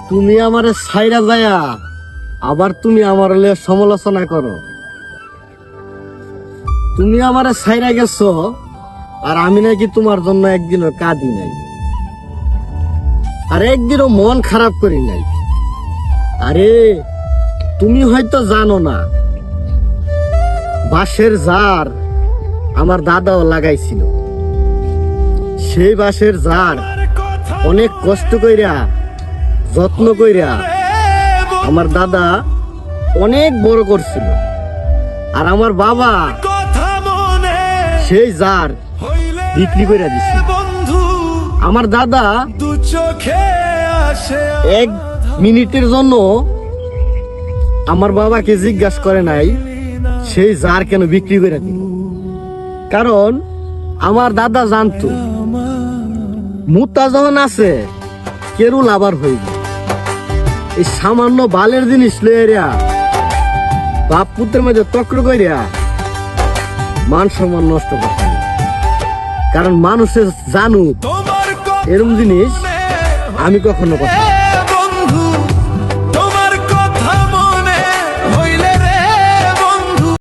তুমি আমারে ছাইরা যায়া আবার তুমি আমার লইয়া সমালোচনা করো। তুমি আমারে ছাইরা গেছো আর আমি নাকি তোমার জন্য একদিনও কাঁদি নাই, আর একদিনও মন খারাপ করি নাই। আরে তুমি হয়তো জানো না, বাঁশের জার আমার দাদাও লাগাইছিল। সেই বাঁশের জার অনেক কষ্ট কইরা যত্ন কইরা আমার দাদা অনেক বড় করছিল। আর আমার বাবা সেই জার বিক্রি করে দিছিল। আমার দাদা এক মিনিটের জন্য আমার বাবাকে জিজ্ঞাসা করে নাই সেই জার কেন বিক্রি করে দিল। কারণ আমার দাদা জানতো মুতা যখন আছে কেরুল আবার হইবে। এই সামান্য বালের জিনিস লইয়া বাপ পুত্রের মধ্যে তক্র করিয়া মান সম্মান নষ্ট করতে। কারণ মানুষের জানুক এরকম জিনিস আমি কখনো করতে